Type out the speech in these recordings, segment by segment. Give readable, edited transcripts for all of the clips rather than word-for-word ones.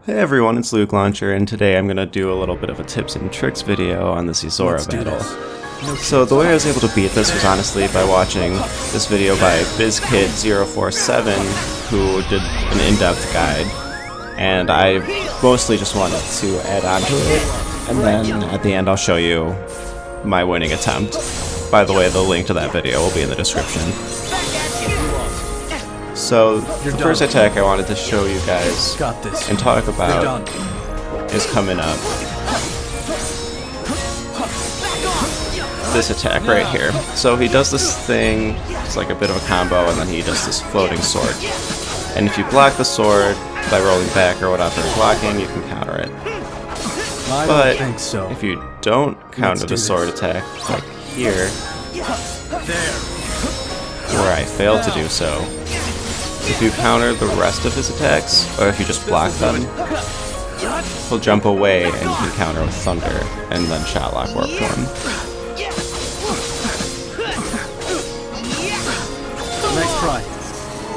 Hey everyone, it's Luke Launcher, and today I'm going to do a little bit of a tips and tricks video on this Yozora battle. So the way I was able to beat this was honestly by watching this video by BizKid047, who did an in-depth guide, and I mostly just wanted to add on to it, and then at the end I'll show you my winning attempt. By the way, the link to that video will be in the description. So, the first attack I wanted to show you guys and talk about is coming up. This attack right here. So he does this thing, it's like a bit of a combo, and then he does this floating sword. And if you block the sword by rolling back or whatever blocking, you can counter it. But if you don't counter the sword attack, like here, where I failed to do so, if you counter the rest of his attacks, or if you just block them, he'll jump away and you can counter with Thunder, and then Shot Lock Warp to him. Nice try.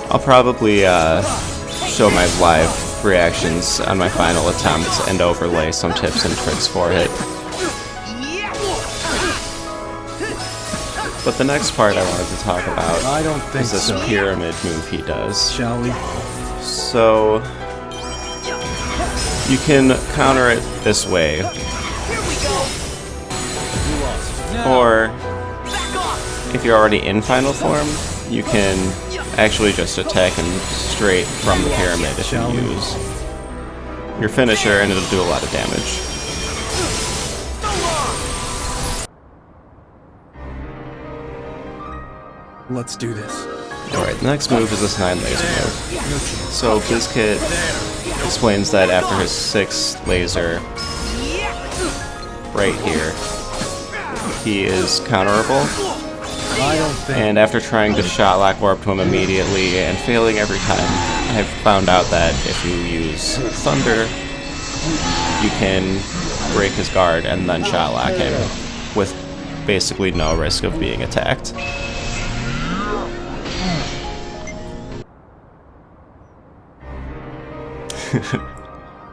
I'll probably show my live reactions on my final attempt and overlay some tips and tricks for it. But the next part I wanted to talk about is this pyramid move he does. Shall we? So you can counter it this way, or if you're already in final form, you can actually just attack him straight from the pyramid if you use your finisher, and it'll do a lot of damage. Let's do this. Alright, the next move is this 9 laser move. So BizKid explains that after his 6th laser, right here, he is counterable. And after trying to Shot Lock Warp to him immediately and failing every time, I've found out that if you use Thunder, you can break his guard and then Shot Lock him with basically no risk of being attacked.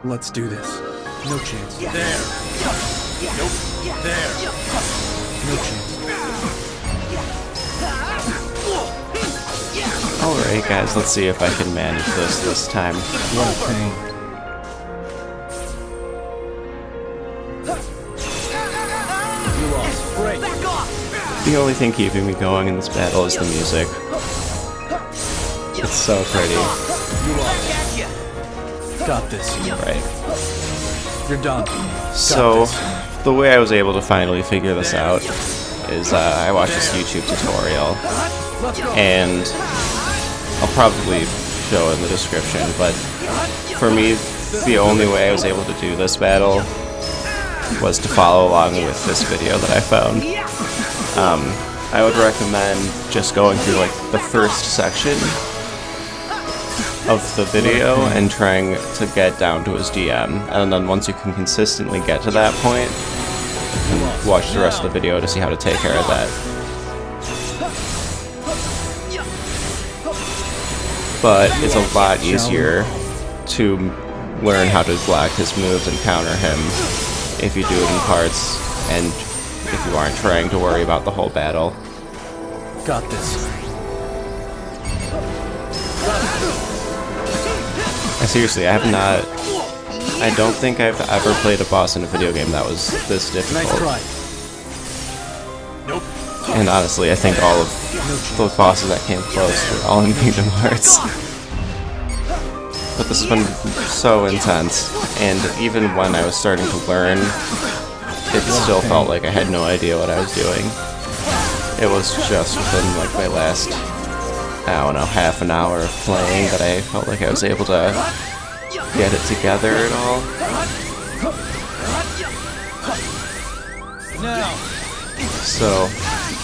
Let's do this. No chance. There. Nope. There. No chance. Alright guys, let's see if I can manage this time. What a pain. You lost. Great. The only thing keeping me going in this battle is the music. It's so pretty. You lost. Got this. Right. You're done. So, the way I was able to finally figure this out is I watched this YouTube tutorial, and I'll probably show it in the description, but for me, the only way I was able to do this battle was to follow along with this video that I found. I would recommend just going through like the first section of the video and trying to get down to his DM, and then once you can consistently get to that point, you can watch the rest of the video to see how to take care of that. But it's a lot easier to learn how to block his moves and counter him if you do it in parts, and if you aren't trying to worry about the whole battle. Got this. Seriously, I don't think I've ever played a boss in a video game that was this difficult. Nice try. Nope. And honestly, I think all of the bosses that came close were all in Kingdom Hearts. But this has been so intense, and even when I was starting to learn, it still felt like I had no idea what I was doing. It was just within like my last, I don't know, half an hour of playing that I felt like I was able to get it together at all. So,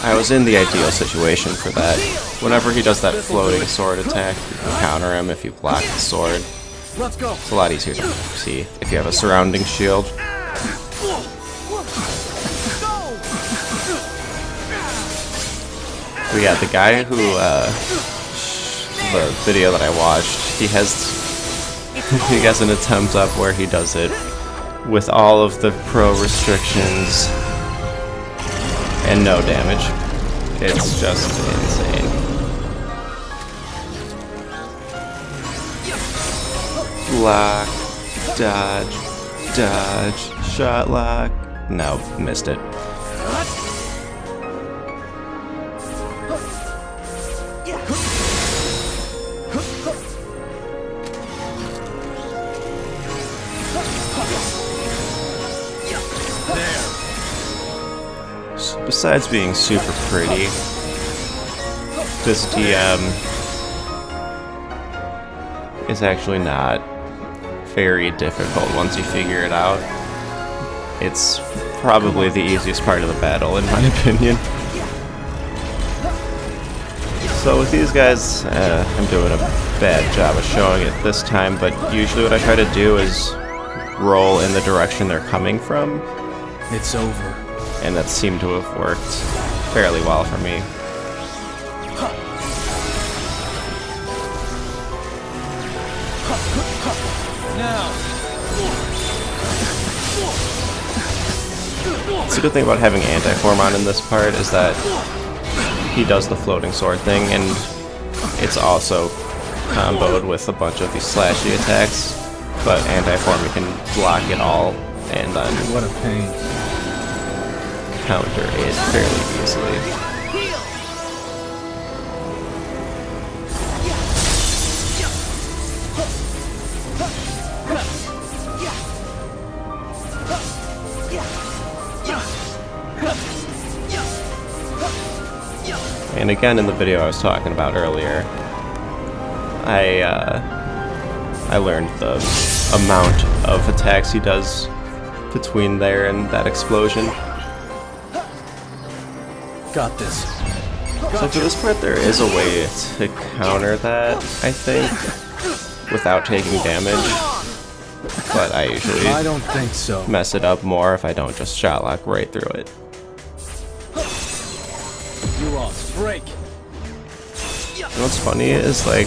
I was in the ideal situation for that. Whenever he does that floating sword attack, you can counter him if you block the sword. It's a lot easier to see if you have a surrounding shield. But yeah, the guy who, the video that I watched, he has He gets an attempt up where he does it with all of the pro restrictions and no damage. It's just insane. Lock, dodge, dodge, shot lock. No, missed it. So besides being super pretty, this DM is actually not very difficult once you figure it out. It's probably the easiest part of the battle, in my opinion. So with these guys, I'm doing a bad job of showing it this time, but usually what I try to do is roll in the direction they're coming from. It's over. And that seemed to have worked fairly well for me. Now. It's a good thing about having anti-form on in this part is that he does the floating sword thing, and it's also comboed with a bunch of these slashy attacks, but anti-form you can block it all and then What a pain. counter it fairly easily. And again, in the video I was talking about earlier, I learned the amount of attacks he does between there and that explosion. Got this. So for this part, there is a way to counter that, I think, without taking damage. But I usually I don't think so. mess it up more if I don't just shot lock right through it. You lost. Break. You know what's funny is, like,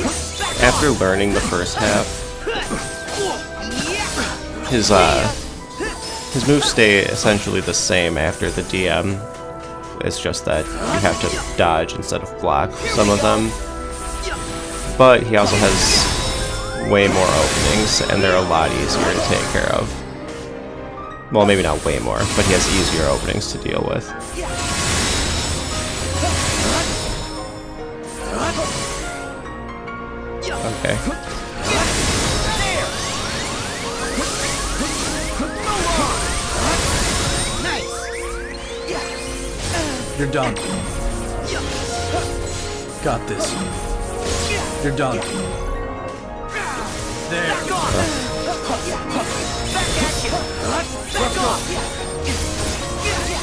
after learning the first half, his moves stay essentially the same after the DM. It's just that you have to dodge instead of block some of them. But he also has way more openings, and they're a lot easier to take care of. Well, maybe not way more, but he has easier openings to deal with. Okay. You're done. Got this. You're done. There.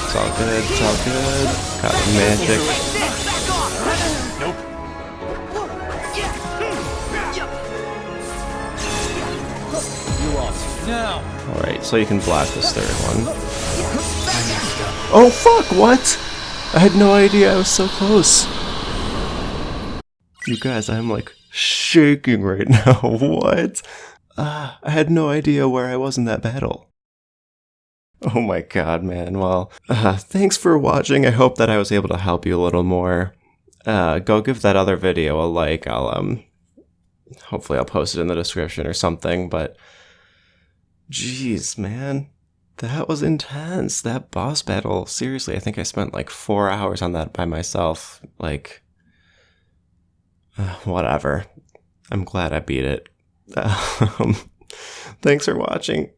It's all good, it's all good. Got the magic. Nope. You lost. Now. Alright, so you can block this third one. Oh fuck, what? I had no idea I was so close. You guys, I'm like shaking right now. What? I had no idea where I was in that battle. Oh my god, man. Well, thanks for watching. I hope that I was able to help you a little more. Go give that other video a like. Hopefully I'll post it in the description or something, but jeez, man. That was intense. That boss battle, seriously, I think I spent like 4 hours on that by myself. Like, whatever. I'm glad I beat it. Thanks for watching.